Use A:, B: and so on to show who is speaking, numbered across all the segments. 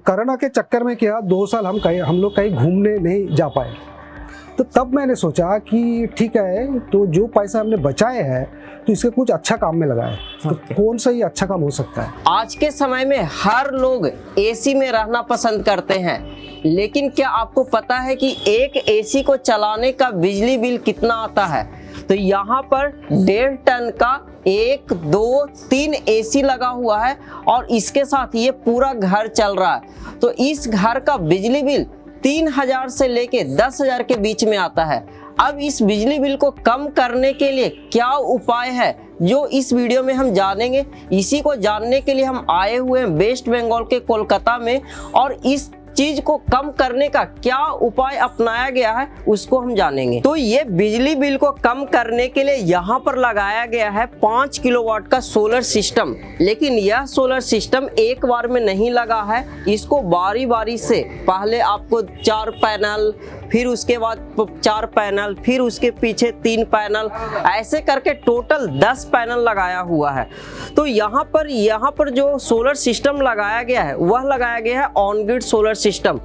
A: Corona के चक्कर में क्या 2 साल हम लोग कहीं घूमने नहीं जा पाए। तो तब मैंने सोचा कि ठीक है, तो जो पैसा हमने बचाए हैं तो इसके कुछ अच्छा काम में लगाए। तो कौन सा ही अच्छा काम हो सकता है?
B: आज के समय में हर लोग एसी में रहना पसंद करते हैं, लेकिन क्या आपको पता है कि एक एसी को चलाने का बिजली बिल कितना आता है? तो यहाँ पर 1.5 टन का 1, 2, 3 एसी लगा हुआ है और इसके साथ ये पूरा घर चल रहा है। तो इस घर का बिजली बिल 3,000 से लेके 10,000 के बीच में आता है। अब इस बिजली बिल को कम करने के लिए क्या उपाय है, जो इस वीडियो में हम जानेंगे। इसी को जानने के लिए हम आए हुए हैं वेस्ट बंगाल के कोलकाता में, और इस चीज को कम करने का क्या उपाय अपनाया गया है उसको हम जानेंगे। तो ये बिजली बिल को कम करने के लिए यहाँ पर लगाया गया है 5 किलोवाट का सोलर सिस्टम। लेकिन यह सोलर सिस्टम एक बार में नहीं लगा है, इसको बारी बारी से पहले आपको 4 पैनल, फिर उसके बाद 4 पैनल, फिर उसके पीछे 3 पैनल, ऐसे करके टोटल 10 पैनल लगाया हुआ है। तो यहाँ पर जो सोलर सिस्टम लगाया गया है वह लगाया गया है on grid solar system.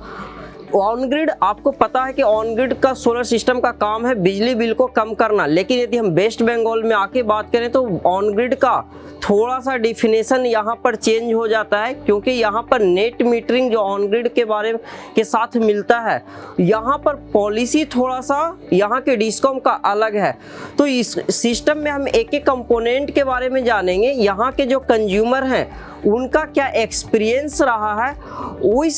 B: On grid, आपको पता है कि ऑन ग्रिड का सोलर सिस्टम का काम है बिजली बिल को कम करना। लेकिन यदि हम वेस्ट बंगाल में आके बात करें तो ऑन ग्रिड का थोड़ा सा डिफिनेशन यहाँ पर चेंज हो जाता है, क्योंकि यहाँ पर नेट मीटरिंग जो ऑन ग्रिड के बारे के साथ मिलता है, यहाँ पर पॉलिसी थोड़ा सा यहाँ के डिस्कॉम का अलग है। तो इस सिस्टम में हम एक एक कंपोनेंट के बारे में जानेंगे। यहाँ के जो कंज्यूमर हैं उनका क्या एक्सपीरियंस रहा है,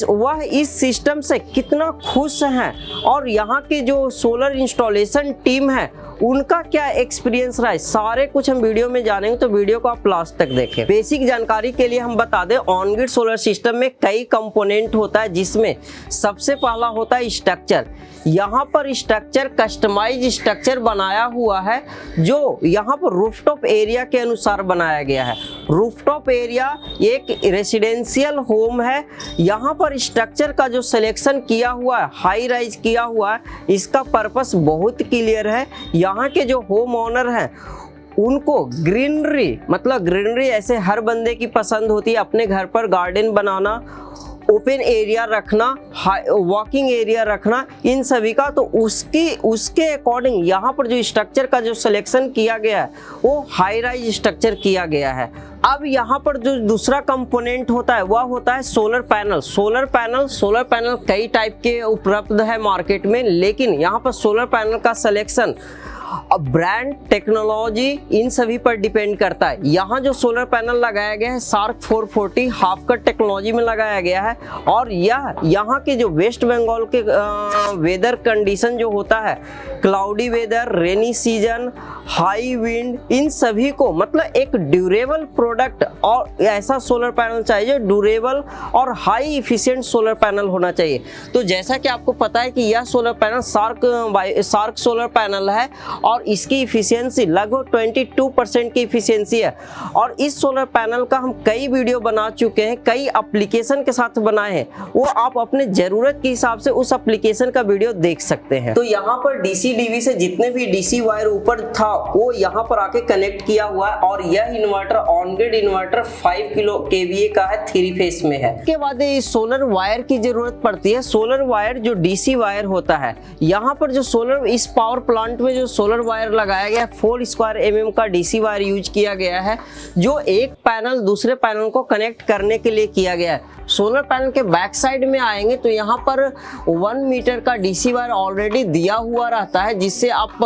B: वह इस सिस्टम से कितना खुश हैं, और यहाँ के जो सोलर इंस्टॉलेशन टीम है उनका क्या एक्सपीरियंस रहा है, सारे कुछ हम वीडियो में जानेंगे। तो वीडियो को आप लास्ट तक देखें। बेसिक जानकारी के लिए हम बता दें, ऑन ग्रिड सोलर सिस्टम में कई कंपोनेंट होता है, जिसमें सबसे पहला होता है स्ट्रक्चर। यहाँ पर स्ट्रक्चर कस्टमाइज स्ट्रक्चर बनाया हुआ है, जो यहाँ पर रूफटॉप एरिया के अनुसार बनाया गया है। रूफटॉप एरिया एक रेसिडेंशियल होम है। यहाँ पर स्ट्रक्चर का जो सिलेक्शन किया हुआ है, हाई राइज किया हुआ है, इसका पर्पस बहुत क्लियर है। यहाँ के जो होम ओनर हैं उनको ग्रीनरी, मतलब ग्रीनरी ऐसे हर बंदे की पसंद होती है, अपने घर पर गार्डन बनाना, ओपन एरिया रखना, वॉकिंग एरिया रखना, इन सभी का। तो उसके अकॉर्डिंग यहाँ पर जो स्ट्रक्चर का जो सिलेक्शन किया गया है वो हाई राइज स्ट्रक्चर किया गया है। अब यहाँ पर जो दूसरा कंपोनेंट होता है वह होता है सोलर पैनल। सोलर पैनल कई टाइप के उपलब्ध है मार्केट में, लेकिन यहाँ पर सोलर पैनल का सिलेक्शन ब्रांड, टेक्नोलॉजी, इन सभी पर डिपेंड करता है। यहाँ जो सोलर पैनल लगाया गया है शार्क 440 हाफ कट टेक्नोलॉजी में लगाया गया है, और यह यहाँ के जो वेस्ट बंगाल के वेदर कंडीशन जो होता है, cloudy weather, rainy season, high wind, इन सभी को, मतलब एक ड्यूरेबल प्रोडक्ट और ऐसा सोलर पैनल चाहिए, ड्यूरेबल और हाई इफिशिएंट सोलर पैनल होना चाहिए। तो जैसा कि आपको पता है कि यह solar panel shark solar panel है, और इसकी इफिशियंसी लगभग 22% की इफिशियंसी है। और इस सोलर पैनल का हम कई वीडियो बना चुके हैं, कई एप्लीकेशन के साथ बनाए हैं, वो आप अपने जरूरत के हिसाब से उस एप्लीकेशन का वीडियो देख सकते हैं। तो यहाँ पर डीसी डीवी से जितने भी डीसी वायर ऊपर था वो यहाँ पर आके कनेक्ट किया हुआ है, और यह inverter on grid inverter 5 kilo KVA का है, 3 फेस में है। इसके बाद सोलर वायर की जरूरत पड़ती है। सोलर वायर जो डीसी वायर होता है, यहाँ पर जो सोलर, इस पावर प्लांट में जो सोलर वायर लगाया गया है 4 स्क्वायर mm का डीसी वायर यूज किया गया है, जो एक पैनल दूसरे पैनल को कनेक्ट करने के लिए किया गया है। सोलर पैनल के बैक साइड में आएंगे तो यहाँ पर 1 मीटर का डीसी वायर ऑलरेडी दिया हुआ रहता है, जिससे आप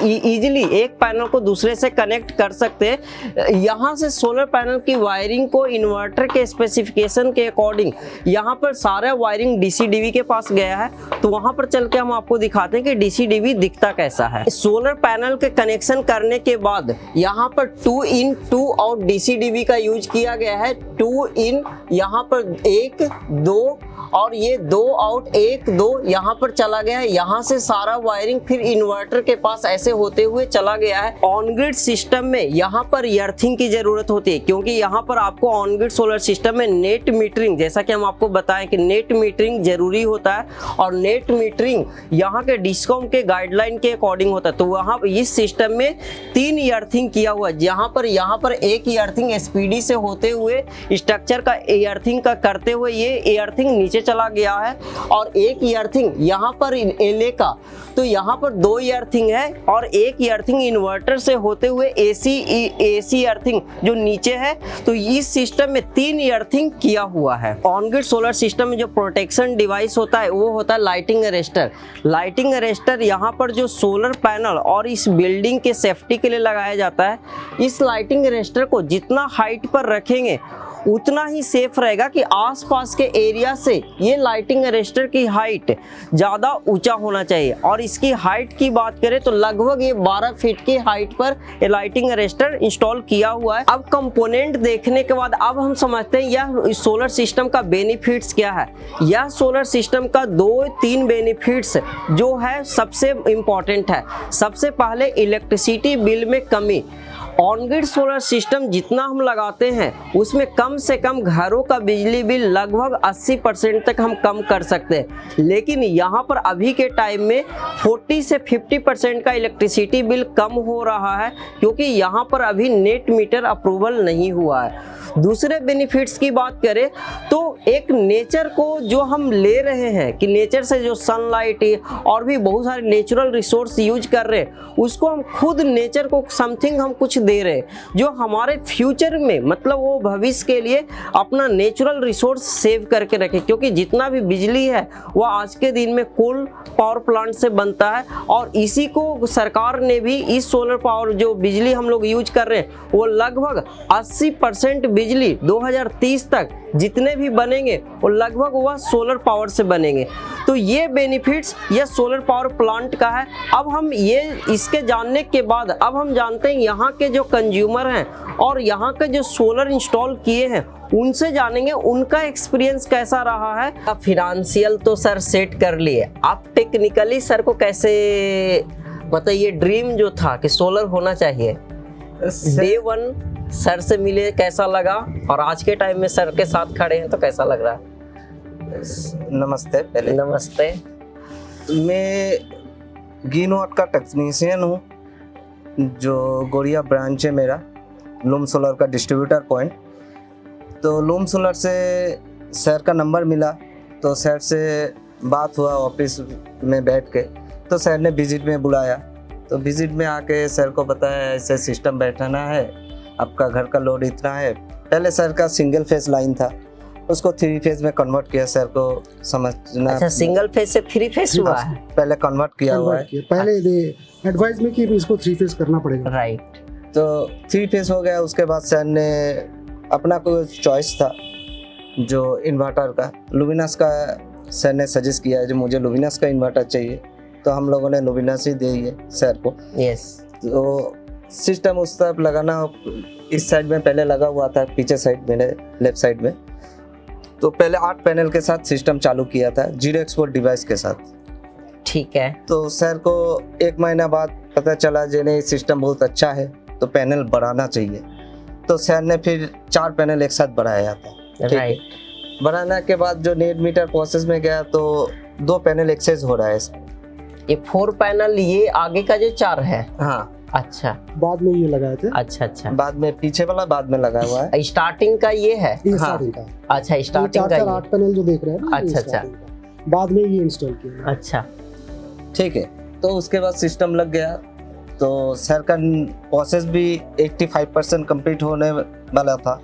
B: इजीली एक पैनल को दूसरे से कनेक्ट कर सकते हैं। यहाँ से सोलर पैनल की वायरिंग को इन्वर्टर के स्पेसिफिकेशन के अकॉर्डिंग यहाँ पर सारा वायरिंग डीसी डीवी के पास गया है। तो वहाँ पर चल के हम आपको दिखाते हैं कि डीसी डीवी दिखता कैसा है। सोलर पैनल के कनेक्शन करने के बाद यहाँ पर 2-in-2 आउट डीसी डीवी का यूज किया गया है। 2 इन, यहाँ पर 1, 2 और ये 2 आउट, 1, 2 यहाँ पर चला गया है। यहाँ से सारा वायरिंग फिर इन्वर्टर के पास ऐसे होते हुए चला गया है। ऑन ग्रिड सिस्टम में यहाँ पर अर्थिंग की जरूरत होती है, क्योंकि यहाँ पर आपको ऑन ग्रिड सोलर सिस्टम में नेट मीटरिंग, जैसा कि हम आपको बताएं कि नेट मीटरिंग जरूरी होता है, और नेट मीटरिंग यहाँ के डिस्कॉम के गाइडलाइन के अकॉर्डिंग होता है। तो वहाँ इस सिस्टम में 3 अर्थिंग किया हुआ है, यहाँ पर एक अर्थिंग एसपीडी से होते हुए स्ट्रक्चर का अर्थिंग का करते हुए ये अर्थिंग नीचे चला गया है और एक अर्थिंग यहाँ पर एले का, तो यहाँ पर 2 अर्थिंग है और एक अर्थिंग इन्वर्टर से होते हुए एसी अर्थिंग जो नीचे है। तो इस सिस्टम में 3 अर्थिंग किया हुआ है। ऑन ग्रिड सोलर सिस्टम में जो प्रोटेक्शन डिवाइस होता है वो होता है लाइटिंग अरेस्टर। लाइटिंग अरेस्टर यहाँ पर जो सोलर पैनल और इस बिल्डिंग के सेफ्टी के लिए लगाया जाता है। इस लाइटिंग अरेस्टर को जितना हाइट पर रखेंगे उतना ही सेफ रहेगा कि आसपास के एरिया से ये लाइटिंग अरेस्टर की हाइट ज़्यादा ऊंचा होना चाहिए। और इसकी हाइट की बात करें तो लगभग ये 12 फीट की हाइट पर ये लाइटिंग अरेस्टर इंस्टॉल किया हुआ है। अब कंपोनेंट देखने के बाद अब हम समझते हैं यह सोलर सिस्टम का बेनिफिट्स क्या है। यह सोलर सिस्टम का 2-3 बेनिफिट्स जो है सबसे इम्पॉर्टेंट है। सबसे पहले इलेक्ट्रिसिटी बिल में कमी। ऑन ग्रिड सोलर सिस्टम जितना हम लगाते हैं उसमें कम से कम घरों का बिजली बिल लगभग 80% तक हम कम कर सकते हैं। लेकिन यहाँ पर अभी के टाइम में 40 से 50% का इलेक्ट्रिसिटी बिल कम हो रहा है क्योंकि यहाँ पर अभी नेट मीटर अप्रूवल नहीं हुआ है। दूसरे बेनिफिट्स की बात करें तो एक नेचर को जो हम ले रहे हैं कि नेचर से जो सनलाइट और भी बहुत सारे नेचुरल रिसोर्स यूज कर रहे हैं उसको हम खुद नेचर को समथिंग हम कुछ दे रहे हैं जो हमारे फ्यूचर में मतलब वो भविष्य के लिए अपना नेचुरल रिसोर्स सेव करके रखे। क्योंकि जितना भी बिजली है वह आज के दिन में कोल पावर प्लांट से बनता है और इसी को सरकार ने भी इस सोलर पावर जो बिजली हम लोग यूज कर रहे हैं वो लगभग 80% बिजली 2030 तक जितने भी बनेंगे वो लगभग वह सोलर पावर से बनेंगे। तो ये बेनिफिट्स यह सोलर पावर प्लांट का है। अब हम ये इसके जानने के बाद अब हम जानते हैं यहाँ के जो कंज्यूमर हैं और यहाँ के जो सोलर इंस्टॉल किए हैं उनसे जानेंगे उनका एक्सपीरियंस कैसा रहा है। अब फिनेंशियल तो सर सेट कर लिए, आप टेक्निकली सर को कैसे मतलब ये ड्रीम जो था कि सोलर होना चाहिए डे 1 सर से मिले कैसा लगा और आज के टाइम में सर के साथ खड़े हैं तो कैसा लग रहा है?
C: नमस्ते। पहले
B: नमस्ते।
C: मैं ग्रीनवॉट का टेक्नीशियन हूँ जो गोरिया ब्रांच है मेरा, लूम सोलर का डिस्ट्रीब्यूटर पॉइंट। तो लूम सोलर से सर का नंबर मिला तो सर से बात हुआ ऑफिस में बैठ के, तो सर ने विजिट में बुलाया। तो विजिट में आके सर को बताया ऐसे सिस्टम बैठाना है, आपका घर का लोड इतना है। पहले सर का सिंगल फेज लाइन था उसको 3 फेज में कन्वर्ट किया, सर को समझना।
B: अच्छा, सिंगल फेज से 3 फेज हुआ है,
C: पहले कन्वर्ट किया हुआ है।
A: पहले एडवाइस में कि इसको 3 फेज करना पड़ेगा।
B: राइट।
C: तो 3 फेज हो गया। उसके बाद सर ने अपना कोई चॉइस था जो इन्वर्टर का, लुमिनस का सर ने सजेस्ट किया है जो मुझे लुमिनस का इन्वर्टर चाहिए, तो हम लोगों ने लुमिनस ही दी है सर को।
B: यस।
C: तो सिस्टम उस तरफ लगाना इस साइड में पहले लगा हुआ था, पीछे साइड मेरे लेफ्ट साइड में। तो पहले 8 पैनल के साथ सिस्टम चालू किया था 0 एक्सपोर्ट डिवाइस के साथ।
B: ठीक है।
C: तो सर को 1 महीना बाद पता चला जो नहीं सिस्टम बहुत अच्छा है तो पैनल बढ़ाना चाहिए। तो सर ने फिर 4 पैनल एक साथ बढ़ाया था।
B: राइट।
C: बढ़ाने के बाद जो नेट मीटर प्रोसेस में गया तो 2 पैनल एक्सेस हो रहा है।
B: ये 4 पैनल ये आगे का जो 4 है।
C: हाँ।
B: अच्छा,
A: बाद में ये लगाए थे।
B: अच्छा।
C: बाद में पीछे वाला बाद में लगा हुआ है।
B: स्टार्टिंग का ये है।
A: ये
C: हाँ।
A: स्टार्टिंग का।
B: अच्छा, स्टार्टिंग का
A: 8 पैनल जो देख रहे हैं ना, ये
B: अच्छा।
A: starting का। बाद में ये इंस्टॉल किया।
B: अच्छा,
C: ठीक है। तो उसके बाद सिस्टम लग गया तो सर का प्रोसेस भी 85% कंप्लीट होने वाला था।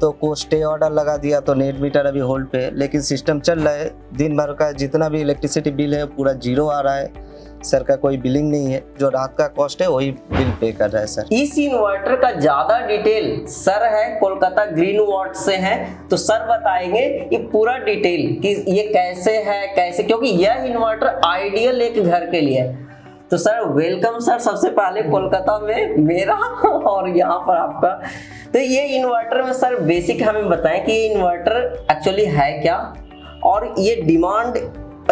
C: तो को स्टे ऑर्डर लगा दिया तो नेट मीटर अभी होल्ड पे है, लेकिन सिस्टम चल रहा है। दिन भर का जितना भी इलेक्ट्रिसिटी बिल है पूरा 0 आ रहा है। सर का कोई बिलिंग नहीं है, जो रात का कॉस्ट है वही बिल पे कर रहा है सर।
B: इस इन्वर्टर का ज्यादा डिटेल सर है कोलकाता ग्रीनवॉट से है, तो सर बताएंगे ये पूरा डिटेल कि ये कैसे है कैसे, क्योंकि यह इन्वर्टर आइडियल एक घर के लिए है। तो सर वेलकम सर, सबसे पहले कोलकाता में मेरा और यहाँ पर आपका। तो ये इन्वर्टर में सर बेसिक हमें बताएं कि ये इन्वर्टर एक्चुअली है क्या और ये डिमांड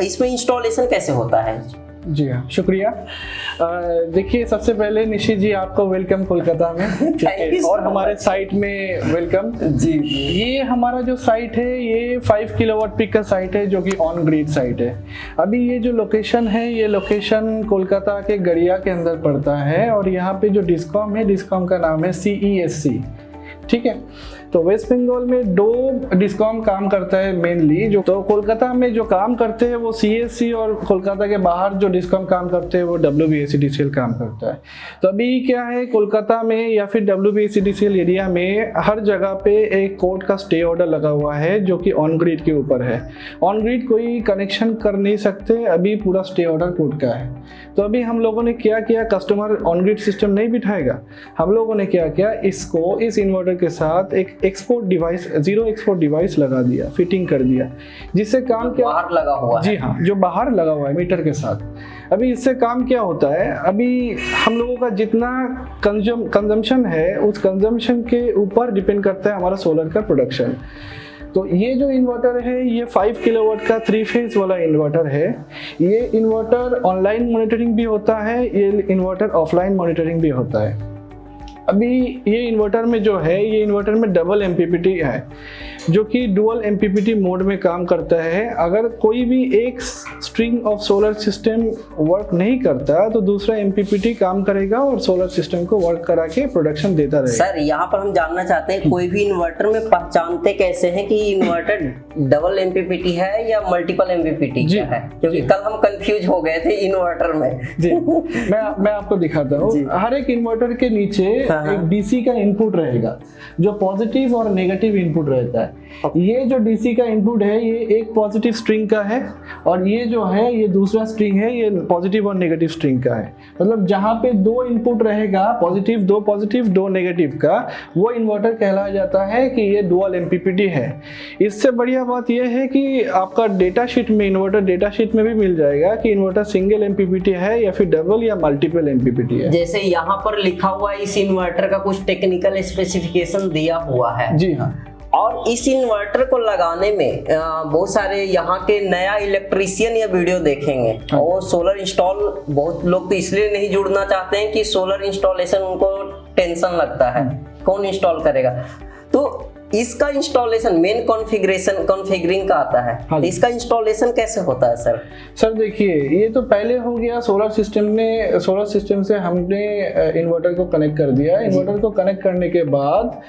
B: इसमें इंस्टॉलेशन कैसे होता है।
D: जी हाँ, शुक्रिया। देखिए, सबसे पहले निशित जी आपको वेलकम कोलकाता में।
B: Thank you so
D: और हमारे साइट में वेलकम।
B: जी।
D: ये हमारा जो साइट है ये 5 किलोवाट पीक का साइट है जो कि ऑन ग्रिड साइट है। अभी ये जो लोकेशन है ये लोकेशन कोलकाता के गड़िया के अंदर पड़ता है और यहाँ पे जो डिस्कॉम है, डिस्कॉम का नाम है CESC। ठीक है। तो वेस्ट बंगाल में 2 डिस्कॉम काम करता है मेनली, जो तो कोलकाता में जो काम करते हैं वो CSC, और कोलकाता के बाहर जो डिस्कॉम काम करते हैं वो WBSEDCL काम करता है। तो अभी क्या है, कोलकाता में या फिर WBSEDCL एरिया में हर जगह पे एक कोर्ट का स्टे ऑर्डर लगा हुआ है जो कि ऑन ग्रिड के ऊपर है। ऑन ग्रिड कोई कनेक्शन कर नहीं सकते, अभी पूरा स्टे ऑर्डर कोर्ट का है। तो अभी हम लोगों ने क्या किया, कस्टमर ऑन ग्रिड सिस्टम नहीं बिठाएगा, हम लोगों ने क्या किया, इसको इस इन्वर्टर के साथ एक export device, zero export device लगा दिया, फिटिंग कर दिया, जिससे काम क्या,
B: बाहर लगा हुआ है।
D: जी हाँ, जो बाहर लगा हुआ है मीटर के साथ। अभी इससे काम क्या होता है, अभी हम लोगों का जितना कंजम्पशन है उस कंजम्पशन के ऊपर डिपेंड करता है हमारा सोलर का प्रोडक्शन। तो ये जो इन्वर्टर है ये 5 किलोवाट का 3 फेज वाला इन्वर्टर है। ये इन्वर्टर ऑनलाइन मॉनिटरिंग भी होता है, ये इन्वर्टर ऑफलाइन मॉनिटरिंग भी होता है। अभी ये इन्वर्टर में जो है, ये इन्वर्टर में डबल MPPT है जो कि डुअल MPPT मोड में काम करता है। अगर कोई भी एक string of solar system work नहीं करता तो दूसरा MPPT काम करेगा और सोलर सिस्टम को वर्क करा के प्रोडक्शन देता रहेगा।
B: सर यहाँ पर हम जानना चाहते हैं, कोई भी इन्वर्टर में पहचानते कैसे हैं कि इन्वर्टर डबल MPPT है या मल्टीपल MPPT क्या है? क्योंकि कल हम कंफ्यूज हो गए थे इन्वर्टर में।
D: जी, मैं आपको दिखाता हूँ। हर एक इन्वर्टर के नीचे एक DC का इनपुट रहेगा जो पॉजिटिव और नेगेटिव इनपुट रहता है। ये जो DC का इनपुट है ये एक पॉजिटिव स्ट्रिंग का है और ये जो है ये दूसरा स्ट्रिंग है, ये पॉजिटिव और नेगेटिव स्ट्रिंग का है। मतलब जहाँ पे 2 इनपुट रहेगा, पॉजिटिव 2 नेगेटिव का, वो इन्वर्टर कहलाया जाता है कि ये डुअल MPPT है। इससे बढ़िया बात यह है कि आपका डेटा शीट में, इन्वर्टर डेटा शीट में भी मिल जाएगा कि इन्वर्टर सिंगल MPPT है या फिर डबल या मल्टीपल MPPT है।
B: जैसे यहाँ पर लिखा हुआ इस इन्वर्टर का कुछ टेक्निकल स्पेसिफिकेशन दिया हुआ है।
D: जी हाँ।
B: और इस इन्वर्टर को लगाने में बहुत सारे यहाँ के नया इलेक्ट्रीशियन या वीडियो देखेंगे और सोलर इंस्टॉल, बहुत लोग तो इसलिए नहीं जुड़ना चाहते हैं कि सोलर इंस्टॉलेशन उनको टेंशन लगता है, कौन इंस्टॉल करेगा। तो इसका इंस्टॉलेशन मेन कॉन्फ़िगरिंग का आता है।
D: हाँ,
B: तो इसका इंस्टॉलेशन कैसे होता है सर?
D: सर देखिए, ये तो पहले हो गया, सोलर सिस्टम से हमने इन्वर्टर को कनेक्ट कर दिया। इन्वर्टर को कनेक्ट करने के बाद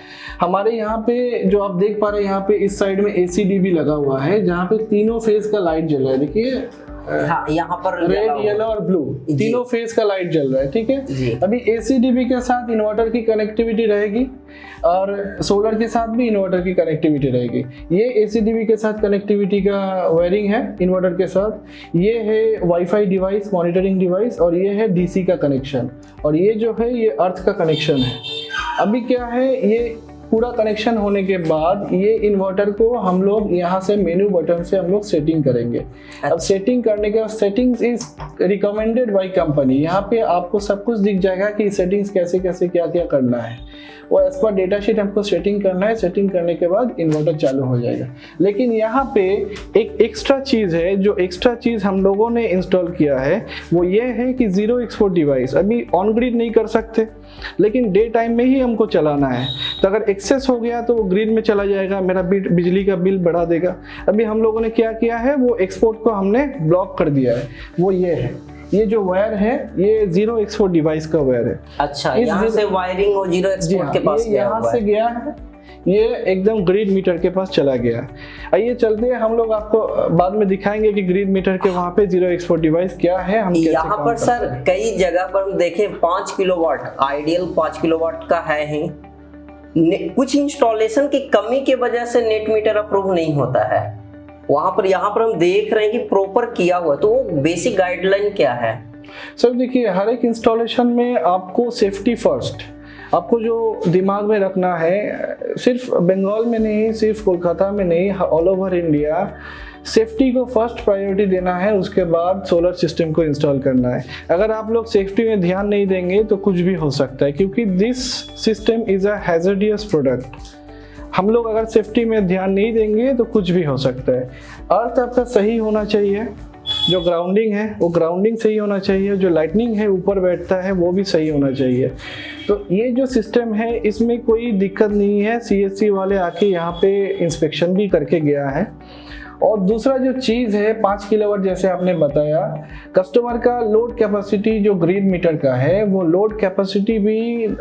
D: हमारे यहाँ पे जो आप देख पा रहे हैं, यहाँ पे इस साइड में ACDB लगा हुआ है जहाँ पे तीनों फेज का लाइट जल रहा है। देखिए
B: हाँ, यहाँ पर
D: रेड, येलो और ब्लू तीनों फेज का लाइट जल रहा है, ठीक है। अभी ACDB के साथ इन्वर्टर की कनेक्टिविटी रहेगी और सोलर के साथ भी इन्वर्टर की कनेक्टिविटी रहेगी। ये ACDB के साथ कनेक्टिविटी का वायरिंग है इन्वर्टर के साथ। ये है वाईफाई डिवाइस, मॉनिटरिंग डिवाइस, और ये है DC का कनेक्शन, और ये जो है ये अर्थ का कनेक्शन है। अभी क्या है, ये पूरा कनेक्शन होने के बाद ये इन्वर्टर को हम लोग यहाँ से मेनू बटन से हम लोग सेटिंग करेंगे। अब सेटिंग करने के बाद, settings is recommended by company, यहाँ पे आपको सब कुछ दिख जाएगा कि सेटिंग्स कैसे कैसे क्या क्या करना है। वो एज पर डेटा शीट हमको सेटिंग करना है। सेटिंग करने के बाद इन्वर्टर चालू हो जाएगा। लेकिन यहाँ पे एक एक्स्ट्रा चीज़ है, जो एक्स्ट्रा चीज़ हम लोगों ने इंस्टॉल किया है वो ये है कि जीरो एक्सपोर्ट डिवाइस अभी ऑन ग्रिड नहीं कर सकते, लेकिन डे टाइम में ही हमको चलाना है। तो अगर एक्सेस हो गया तो वो ग्रिड में चला जाएगा, मेरा बिजली का बिल बढ़ा देगा। अभी हम लोगों ने क्या किया है, वो एक्सपोर्ट को हमने ब्लॉक कर दिया है। वो ये है, ये जो वायर है ये जीरो एक्सपोर्ट डिवाइस का वायर है।
B: अच्छा, यहाँ से वायरिंग और जीरो एक्सपोर्ट के पास गया
D: यहाँ से गया है, ये एकदम ग्रिड मीटर के पास चला गया। आइए चलते हैं, हम लोग आपको बाद में दिखाएंगे कि ग्रिड मीटर के वहाँ पे जीरो एक्सपोर्ट डिवाइस क्या है, हम कैसे
B: यहाँ पर सर कई जगह पर हम देखें 5 किलोवाट, आइडियल 5 किलोवाट का है ही, कुछ इंस्टॉलेशन की कमी की वजह से नेट मीटर अप्रूव नहीं होता है। वहां पर यहाँ पर हम देख रहे हैं कि प्रॉपर किया हुआ, तो वो बेसिक गाइडलाइन क्या है?
D: सर देखिए, हर एक इंस्टॉलेशन में आपको सेफ्टी फर्स्ट, आपको जो दिमाग में रखना है, सिर्फ बंगाल में नहीं, सिर्फ कोलकाता में नहीं, ऑल ओवर इंडिया सेफ्टी को फर्स्ट प्रायोरिटी देना है, उसके बाद सोलर सिस्टम को इंस्टॉल करना है। अगर आप लोग सेफ्टी में ध्यान नहीं देंगे तो कुछ भी हो सकता है, क्योंकि this system is a hazardous product. हम लोग अगर सेफ्टी में ध्यान नहीं देंगे तो कुछ भी हो सकता है। अर्थ आपका सही होना चाहिए, जो ग्राउंडिंग है वो ग्राउंडिंग सही होना चाहिए, जो लाइटनिंग है ऊपर बैठता है वो भी सही होना चाहिए। तो ये जो सिस्टम है इसमें कोई दिक्कत नहीं है। CSC वाले आके यहाँ पे इंस्पेक्शन भी करके गया है। और दूसरा जो चीज़ है 5 किलोवाट, जैसे आपने बताया, कस्टमर का लोड कैपेसिटी जो ग्रिड मीटर का है वो लोड कैपेसिटी भी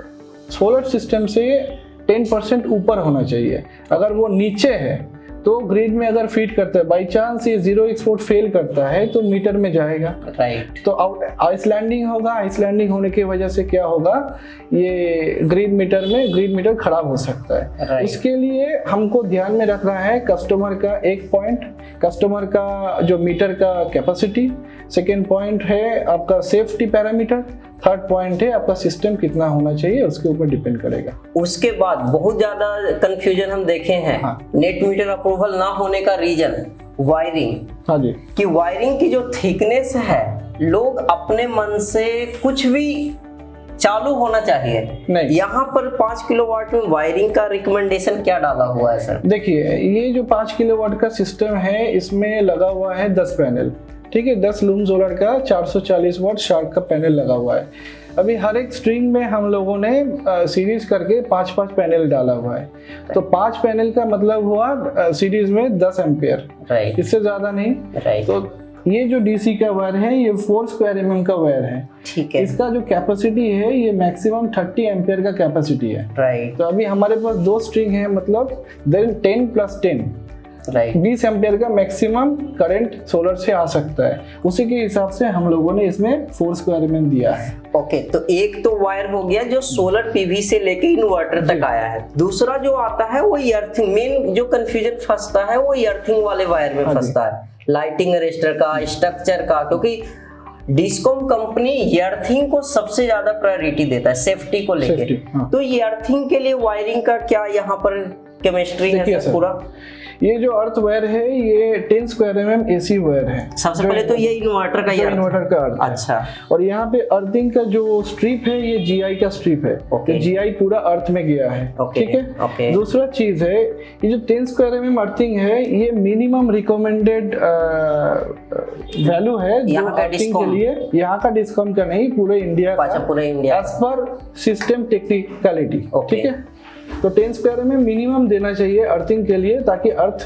D: सोलर सिस्टम से 10% ऊपर होना चाहिए। अगर वो नीचे है तो ग्रिड में अगर फीड करता है, बाई चांस ये जीरो एक्सपोर्ट फेल करता है तो मीटर में जाएगा।
B: राइट।
D: तो आइसलैंडिंग होगा, आइसलैंडिंग होने की वजह से क्या होगा, ये ग्रिड मीटर खराब हो सकता है।
B: Right.
D: उसके लिए हमको ध्यान में रखना है कस्टमर का एक पॉइंट, कस्टमर का जो मीटर का कैपेसिटी, सेकेंड पॉइंट है आपका सेफ्टी पैरामीटर, थर्ड पॉइंट है आपका सिस्टम कितना होना चाहिए, उसके ऊपर डिपेंड करेगा।
B: उसके बाद बहुत ज्यादा कंफ्यूजन हम देखे हैं।
D: हाँ।
B: नेट मीटर अप्रूवल ना होने का रीजन वायरिंग,
D: हाँ जी,
B: कि वायरिंग की जो थिकनेस है, लोग अपने मन से कुछ भी चालू होना चाहिए।
D: नहीं।
B: यहाँ पर 5 किलोवाट में वायरिंग का रिकमेंडेशन क्या डाला हुआ है सर?
D: देखिए ये जो 5 किलोवाट का सिस्टम है, इसमें लगा हुआ है 10 पैनल, ठीक है, 10 लूम सोलर का 440 वाट शार्क का पैनल लगा हुआ है। अभी हर एक स्ट्रिंग में हम लोगों ने सीरीज करके 5-5 पैनल डाला हुआ है। तो 5 पैनल का मतलब हुआ सीरीज में 10 एम्पियर,
B: राइट।
D: इससे ज्यादा नहीं।
B: राइट।
D: तो ये जो डीसी का वायर है ये 4 स्क्वायर mm का वायर है।
B: ठीक है।
D: इसका जो कैपेसिटी है ये मैक्सिमम 30 एम्पियर का कैपेसिटी है।
B: राइट।
D: तो अभी हमारे पास 2 स्ट्रिंग है, मतलब देन 10 + 10
B: राइट।
D: 20 एम्पियर का मैक्सिमम करंट सोलर से आ सकता है। उसी के हिसाब से हम लोगों ने इसमें 4 स्क्वायर mm दिया है।
B: ओके, तो एक तो वायर हो गया जो सोलर पीवी से लेके इन्वर्टर तक आया है। दूसरा जो आता है वो अर्थिंग, मेन जो कंफ्यूजन फंसता है वो अर्थिंग वाले वायर में फंसता है, लाइटिंग अरेस्टर का, स्ट्रक्चर का, क्योंकि डिस्कॉम कंपनी अर्थिंग को सबसे ज्यादा प्रायोरिटी देता है सेफ्टी को लेके।
D: हाँ।
B: तो अर्थिंग के लिए वायरिंग का क्या यहाँ पर केमिस्ट्री है सर पूरा?
D: ये जो अर्थ वायर है ये 10 स्क्वायर mm एसी वायर है।
B: सबसे पहले तो ये इन्वर्टर का
D: इन्वर्टर का अर्थ है।
B: अच्छा।
D: और यहाँ पे अर्थिंग का जो स्ट्रिप है ये जीआई का स्ट्रिप है।
B: ओके।
D: तो जीआई पूरा अर्थ में गया है।
B: ओके।
D: ठीक है।
B: ओके।
D: दूसरा चीज है ये जो 10 स्क्वायर mm अर्थिंग है ये मिनिमम रिकमेंडेड वैल्यू है जो
B: यहाँ का
D: अर्थिंग के लिए, यहाँ का डिस्काउंट का नहीं, पूरे इंडिया का,
B: पूरे India
D: as per system technicality.
B: Okay.
D: ठीक है। तो 10 स्क्वायर में मिनिमम देना चाहिए अर्थिंग के लिए ताकि अर्थ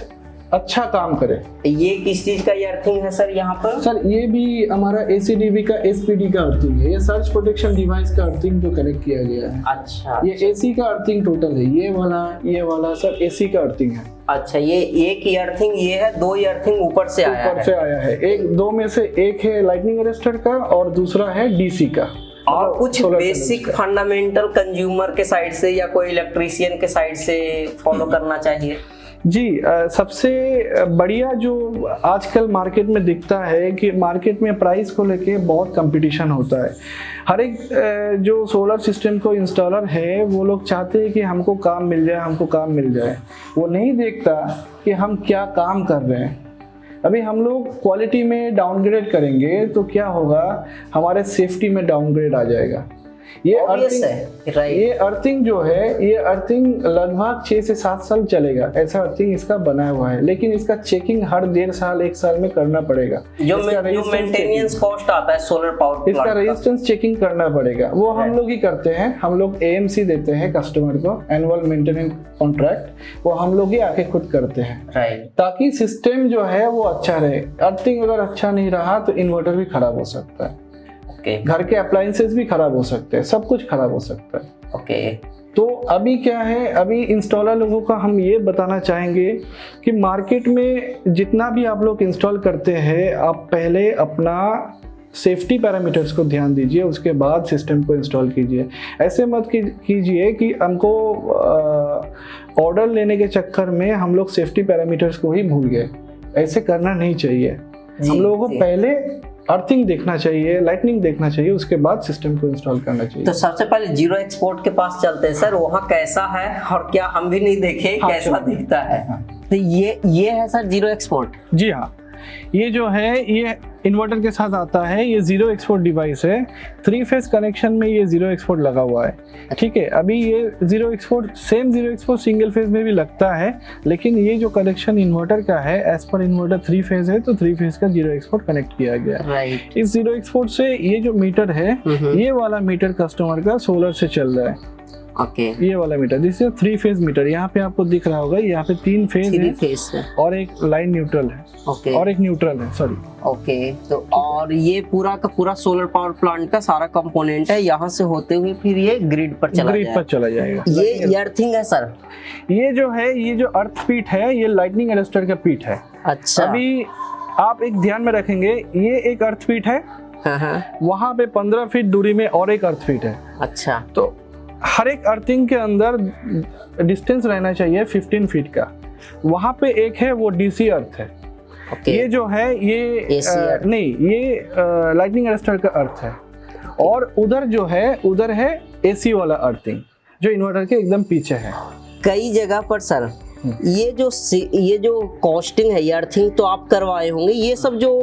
D: अच्छा काम करे।
B: ये किस चीज का अर्थिंग है सर यहाँ पर?
D: सर ये भी हमारा ACDB का SPD का अर्थिंग है। ये सर्च प्रोटेक्शन डिवाइस का अर्थिंग जो कनेक्ट किया गया है।
B: अच्छा।
D: ये AC का अर्थिंग टोटल है, ये वाला सर AC का अर्थिंग है।
B: अच्छा, ये एक अर्थिंग ये है, 2 अर्थिंग ऊपर से आया है।
D: एक 2 में से एक है लाइटनिंग अरेस्टर का और दूसरा है DC का।
B: और कुछ बेसिक फंडामेंटल कंज्यूमर के साइड से या कोई इलेक्ट्रीशियन के साइड से फॉलो करना चाहिए?
D: जी, सबसे बढ़िया जो आजकल मार्केट में दिखता है कि मार्केट में प्राइस को लेके बहुत कंपटीशन होता है। हर एक जो सोलर सिस्टम को इंस्टॉलर है वो लोग चाहते हैं कि हमको काम मिल जाए। वो नहीं देखता कि हम क्या काम कर रहे हैं। अभी हम लोग क्वालिटी में डाउनग्रेड करेंगे तो क्या होगा, हमारे सेफ्टी में डाउनग्रेड आ जाएगा। ये अर्थिंग जो है ये अर्थिंग लगभग 6 से 7 साल चलेगा, ऐसा अर्थिंग इसका बना हुआ है। लेकिन इसका चेकिंग हर 1.5 साल 1 साल में करना पड़ेगा।
B: जो मेंटेनेंस कॉस्ट आता है सोलर पावर,
D: इसका रेजिस्टेंस चेकिंग करना पड़ेगा। वो हम लोग ही करते हैं। हम लोग AMC देते हैं कस्टमर को, एनुअल मेंटेनेंस कॉन्ट्रैक्ट, वो हम लोग ही आके खुद करते हैं ताकि सिस्टम जो है वो अच्छा रहे। अर्थिंग अगर अच्छा नहीं रहा तो इन्वर्टर भी खराब हो सकता है, घर के अप्लायंसेस भी खराब हो सकते हैं, सब कुछ खराब हो सकता है।
B: ओके।
D: तो अभी क्या है, अभी इंस्टॉलर लोगों का हम ये बताना चाहेंगे कि मार्केट में जितना भी आप लोग इंस्टॉल करते हैं, आप पहले अपना सेफ्टी पैरामीटर्स को ध्यान दीजिए, उसके बाद सिस्टम को इंस्टॉल कीजिए। ऐसे मत कीजिए कि हमको ऑर्डर लेने के चक्कर में हम लोग सेफ्टी पैरामीटर्स को ही भूल गए। ऐसे करना नहीं चाहिए। हम लोगों को पहले अर्थिंग देखना चाहिए, लाइटनिंग देखना चाहिए, उसके बाद सिस्टम को इंस्टॉल करना चाहिए।
B: तो सबसे पहले जीरो एक्सपोर्ट के पास चलते हैं सर, वहाँ कैसा है और क्या हम भी नहीं देखे कैसा दिखता है। तो ये है सर जीरो एक्सपोर्ट।
D: जी हाँ, ये जो है ये इन्वर्टर के साथ आता है। ये जीरो एक्सपोर्ट डिवाइस है। 3 फेज कनेक्शन में ये जीरो एक्सपोर्ट लगा हुआ है। ठीक है। अभी ये जीरो एक्सपोर्ट सिंगल फेज में भी लगता है, लेकिन ये जो कनेक्शन इन्वर्टर का है, एज पर इन्वर्टर 3 फेज है, तो 3 फेज का जीरो एक्सपोर्ट कनेक्ट किया गया है। इस जीरो एक्सपोर्ट से ये जो मीटर है, ये वाला मीटर कस्टमर का सोलर से चल रहा है।
B: ओके।
D: ये वाला meter, this is 3 phase meter. यहाँ पे आपको दिख रहा होगा, यहाँ पे 3 फेज है और एक लाइन न्यूट्रल है।
B: ओके।
D: और एक न्यूट्रल है, सॉरी।
B: ओके। तो और और ये पूरा का पूरा सोलर पावर प्लांट का सारा कंपोनेंट है, यहाँ से होते हुए फिर ये ग्रिड पर चला
D: ग्रिड
B: जाएगा।
D: पर चला जाएगा।
B: ये अर्थिंग है सर।
D: ये जो है, ये जो अर्थ पीठ है, ये लाइटनिंग अरेस्टर का पीठ है।
B: अच्छा।
D: अभी आप एक ध्यान में रखेंगे, ये एक अर्थ पीठ है,
B: हाँ।
D: वहां पे 15 फीट दूरी में और एक अर्थ पीठ है।
B: अच्छा।
D: तो हर एक अर्थिंग के अंदर डिस्टेंस रहना चाहिए 15 फीट का। वहां पे एक है वो डीसी अर्थ है।
B: ओके।
D: ये जो है ये
B: AC अर्थ।
D: नहीं, ये लाइटनिंग अरेस्टर का अर्थ है। और उधर जो है, उधर है एसी वाला अर्थिंग जो इन्वर्टर के एकदम पीछे है।
B: कई जगह पर सर ये जो कॉस्टिंग है, ये अर्थिंग तो आप करवाए होंगे, ये सब जो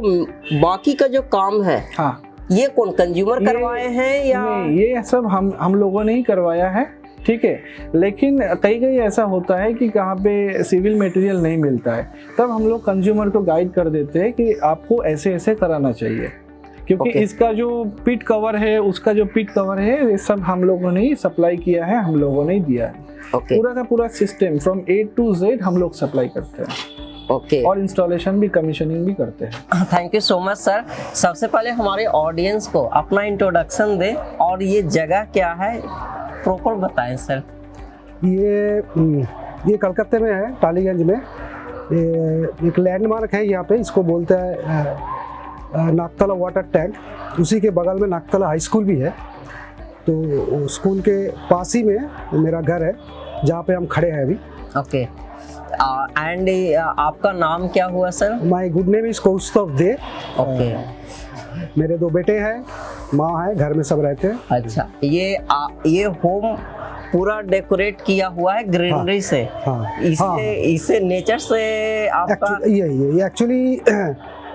B: बाकी का जो काम है,
D: हाँ,
B: ये कौन कंज्यूमर करवाए हैं या?
D: नहीं, ये सब हम लोगों ने ही करवाया है, ठीक है। लेकिन कई ऐसा होता है कि कहाँ पे सिविल मटेरियल नहीं मिलता है, तब हम लोग कंज्यूमर को गाइड कर देते हैं कि आपको ऐसे ऐसे कराना चाहिए, क्योंकि
B: Okay.
D: इसका जो पीठ कवर है, उसका जो पीठ कवर है, ये सब हम लोगों ने ही सप्लाई किया है, हम लोगों ने ही दिया है।
B: ओके।
D: पूरा का पूरा system from A to Z हम लोग सप्लाई करते हैं,
B: ओके।
D: और इंस्टॉलेशन भी, कमीशनिंग भी करते हैं।
B: Thank you so much sir. सबसे पहले हमारे ऑडियंस को अपना इंट्रोडक्शन दें और ये जगह क्या है प्रॉपर बताएं सर।
A: ये कलकत्ते में है, टालीगंज में। ये एक लैंडमार्क है यहाँ पे, इसको बोलते हैं नागतला वाटर टैंक। उसी के बगल में नागतला हाई स्कूल भी है। तो स्कूल के पास ही में मेरा घर है, जहाँ पे हम खड़े हैं अभी।
B: ओके। एंड आपका नाम क्या हुआ sir?
A: My good name is Kaustubh they.
B: Okay.
A: मेरे 2 बेटे हैं, माँ है, घर में सब रहते हैं।
B: अच्छा, ये होम पूरा डेकोरेट किया हुआ है ग्रीनरी से।
A: हाँ,
B: इसे नेचर से आपका
A: ये एक्चुअली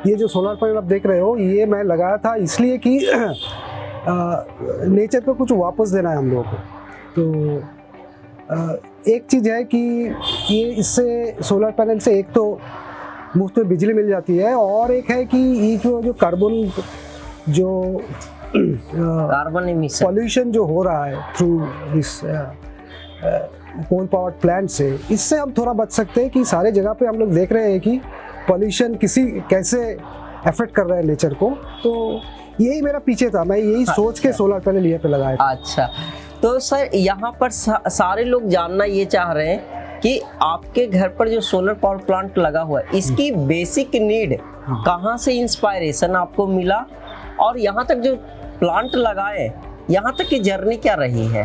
A: ये जो सोलर पैनल आप देख रहे हो, ये मैं लगाया था इसलिए कि नेचर को कुछ वापस देना है हम लोगों को। तो एक चीज़ है कि ये इससे सोलर पैनल से एक तो मुफ्त में बिजली मिल जाती है, और एक है कि ये जो कार्बन जो
B: कार्बन एमिशन
A: पॉल्यूशन जो हो रहा है through this coal power plant से, इससे हम थोड़ा बच सकते हैं। कि सारे जगह पे हम लोग देख रहे हैं कि पॉल्यूशन कैसे अफेक्ट कर रहा है नेचर को। तो यही मेरा पीछे था, मैं यही सोच के सोलर पैनल यहाँ पे लगाया था।
B: अच्छा, तो सर यहाँ पर सारे लोग जानना ये चाह रहे हैं कि आपके घर पर जो सोलर पावर प्लांट लगा हुआ है, इसकी बेसिक नीड कहाँ से इंस्पायरेशन आपको मिला, और यहाँ तक जो प्लांट लगाए, यहाँ तक की जर्नी क्या रही है?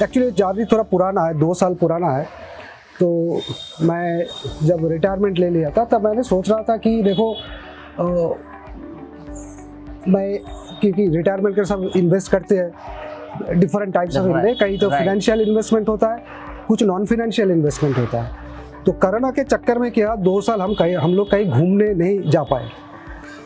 A: एक्चुअली जर्नी थोड़ा पुराना है, 2 साल पुराना है। तो मैं जब रिटायरमेंट ले लिया था, तब मैंने सोच रहा था कि देखो मैं, क्योंकि रिटायरमेंट के सब इन्वेस्ट करते हैं डिफरेंट टाइप्स ऑफ इन्वेस्ट, कहीं तो फाइनेंशियल इन्वेस्टमेंट होता है, कुछ नॉन फाइनेंशियल इन्वेस्टमेंट होता है। तो कोरोना के चक्कर में क्या 2 साल हम लोग कहीं घूमने नहीं जा पाए।